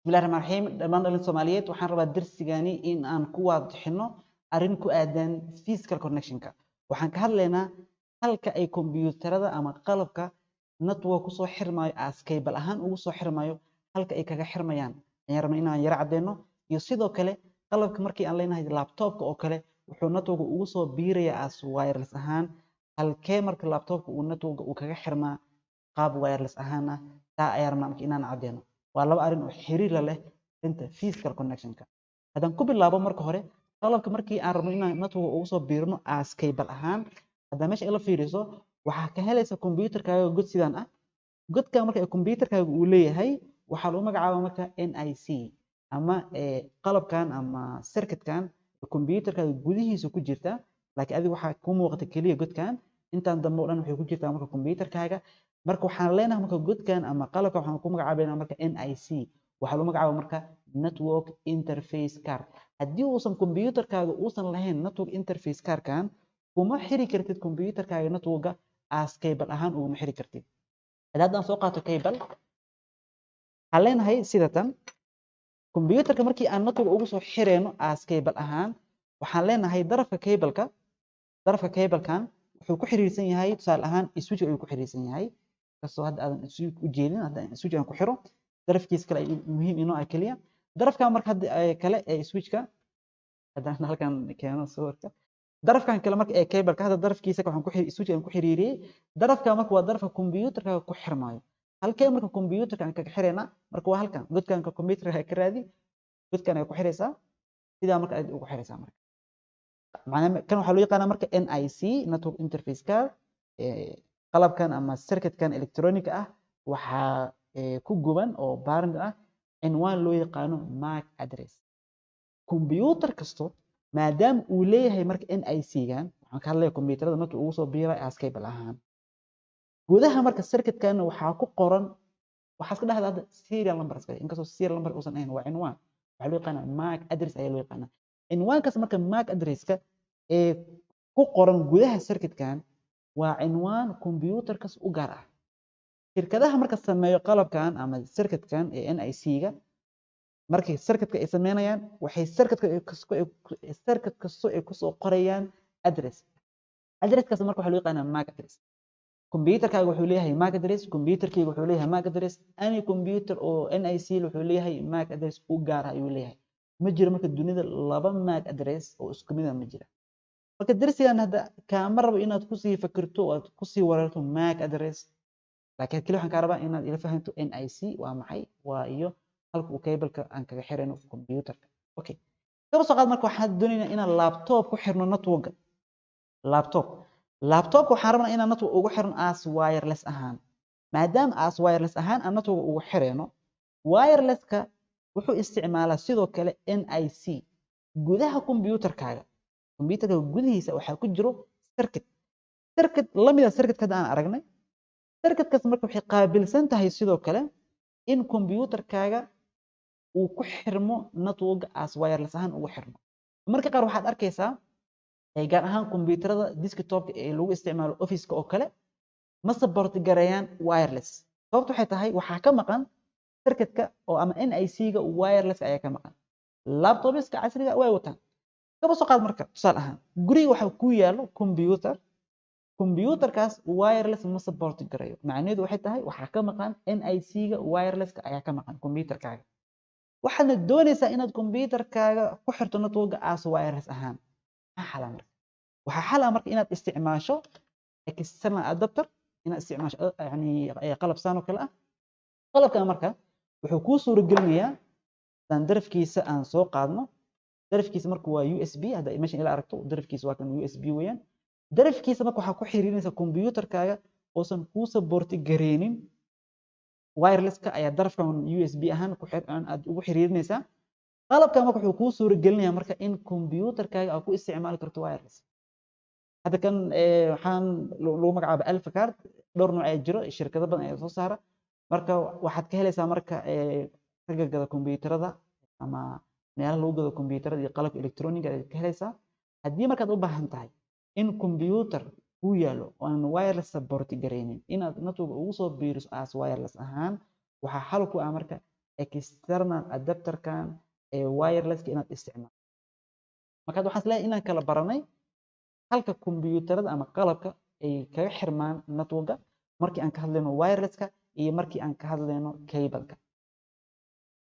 bismillahi raxmaani raxiim dhammaan dhalin Soomaaliyeed waxaan rabaa darsigani in aan ku waadixino arrin ku aadan physical connectionka waxaan ka hadlaynaa halka ay kombiyuutarada ama qalabka network ku soo xirmayo as cable ahaan ugu soo xirmayo halka ay kaga xirmayaan ayaan rabnaa inaan yara cadeyno iyo sidoo kale qalabka markii aan leenahay laptopka oo kale wuxuu network ugu soo biirayaa as wireless ahaan halkee marka laptopka uu network uu kaga xirmaa qaab wireless ahaan ah taa ayaan rabnaa marka inaan cadeyno waa laba arrin oo xiriir la leh inta physical connectionka haddaan ku bilaabo marka hore qalabka markii aan rabno inaan network ugu soo biirno as cable ahaan haddaan meesha ila fiiriso waxaa ka helaysa kombiyuutarkaaga god sidaan ah godka marka kombiyuutarkaaga uu leeyahay waxaa lagu magacaabaa marka NIC ama qalabkan ama circuitkan kombiyuutarkaaga gudihiisa ku jirta laakiin adiga waxaa ku muuqata kaliya godkan intaan dambe oo dhan waxay ku jirtaa marka kombiyuutarkaaga marka waxaan leenahay marka godkan ama qalabka waxaan ku magacaabaynaa marka NIC waxaa lagu magacaabaa marka network interface card haddii uusan kombiyuutarkaaga uusan lahayn network interface cardkan kuma xiri kartid kombiyuutarkaaga networka as cable ahaan uguma xiri kartid haddaan soo qaato cable waxaan leenahay sida tan kombiyuutarka markii aan network ugu soo xireyno as cable ahaan waxaan leenahay darafka cablekan wuxuu ku xiriirsan yahay tusaale ahaan switch ayuu ku xiriirsan yahay kasoo hadda aadan switch u jeedin haddaan switch aan ku xiro darafkiisa kale muhiim inoo ah kaliya darafkan marka hadda kale ee switchka haddaan halkan keeno sawirka darafkan kale marka ee cable-ka hadda darafkiisa waxaan ku switch aan ku xiriiriyay darafka marka waa darafka kombiyuutarka ku xirmayo halkee marka kombiyuutarka aan kaga xireyna marka waa halkan godkan ka kombiyuutarka ka raadi godkan ay ku xireysaa sidaa marka aad ugu xireysaa marka macnaheedu kan waxaa loo yaqaanaa marka NIC network interface card qalabkan ama circuitkan electronic ah waxaa ku guban oo baarin ah cinwaan loo yaqaano MAC address kombiyuutar kasto maadaama uu leeyahay marka NIC-gan waxaan ka hadlayaa kombiyuutarada network ugu soo biiray as cable ahaan gudaha marka circuitkan waxaa ku qoran waxaa iska dhahdaa hadda serial number inkastoo serial number uusan ahayn waa cinwaan waxaa loo yaqaanaa MAC address ayaa loo yaqaanaa cinwaankaas marka MAC addresska ee ku qoran gudaha circuitkan waa cinwaan kombiyuutarkas u gaar ah shirkadaha marka sameeyo qalabkan ama circuitkan ee NIC-ga markay circuitka ay sameynayaan waxay circuit kasto ay kusoo qorayaan addresskaas marka waxaa loo yaqaanaa MAC address kombiyuutarkaaga wuxuu leeyahay MAC address kombiyuutarkayga wuxuu leeyahay MAC address any computer oo NIC wuxuu leeyahay MAC address u gaar ah ayuu leeyahay ma jiro marka dunida laba MAC address oo isku mid ah ma jira marka darsigan hadda kaama rabo inaad kusii fakirto oo aad kusii wareerto MAC address laakiin kaliya waxaan kaa rabaa inaad ila fahanto NIC waa maxay waa iyo halka uu cable-ka aan kaga xirayno kombiyuutarka okay kaba soo qaad marka waxaan doonaynaa inaan laptop ku xirno network laptop waxaan rabnaa inaan network ugu xirno as wireless ahaan maadaama as wireless ahaan aan network ugu xirayno wirelesska wuxuu isticmaalaa sidoo kale NIC gudaha kombiyuutarkaaga gudihiisa waxaa ku jiro circuit lamida circuitka aan aragnay circuitkaas marka waxay qaabilsan tahay sidoo kale in kombiyuutarkaaga uu ku xirmo network as wireless ahaan ugu xirmo marka qaar waxaad arkaysaa gaar ahaan kombiyuutarada desktop ee lagu isticmaalo office-ka oo kale ma support gareeyaan wireless sababtu waxay tahay waxaa ka maqan circuitka oo ama NIC-ga wireless ayaa ka maqan laptopska casriga way wataan kaba soo qaad marka tusaale ahaan guriga waxaa ku yaalo kombiyuutarkaas wireless ma support gareeyo macnaheedu waxay tahay waxaa ka maqan NIC-ga wirelesska ayaa ka maqan kombiyuutarkaaga waxaadna doonaysaa inaad kombiyuutarkaaga ku xirto network as wireless ahaan waxaa xal ah marka inaad isticmaasho external adapter inaad isticmaasho yani qalab saan oo kale ah qalabkan marka wuxuu kuu suuragelinayaa haddaan darafkiisa aan soo qaadno darafkiisa marka waa USB hadda meeshan ila aragto darafkiisa waa kan USB weeyaan darafkiisa marka waxaa ku xiriirinaysa kombiyuutarkaaga oosan kuu support gareynin wirelesska ayaa darafkan USB ahaan aad ugu xiriirinaysaa qalabkan marka wuxuu kuu suuragelinayaa marka in kombiyuutarkaaga aad ku isticmaali karto wireless hadda kan waxaan lagu magacaabaa Alpha card dhowr nooc ayaa jiro shirkado badan ayaa soo saara marka waxaad ka helaysaa marka ragga gada kombiyuutarada ama meelaha lagu gado kombiyuutarada iyo qalabka electronic aad ka helaysaa haddii markaad u baahan tahay in kombiyuutar uu yaalo oo aan wireless support gareynin inaad network ugu soo biiriso as wireless ahaan waxaa xal ku ah marka external adapterkan ee wirelesska inaad isticmaalo marka waxaan isleeyahay inaan kala baranay halka kombiyuutarada ama qalabka ay kaga xirmaan networka markii aan ka hadlayno wirelesska iyo markii aan ka hadlayno cable-ka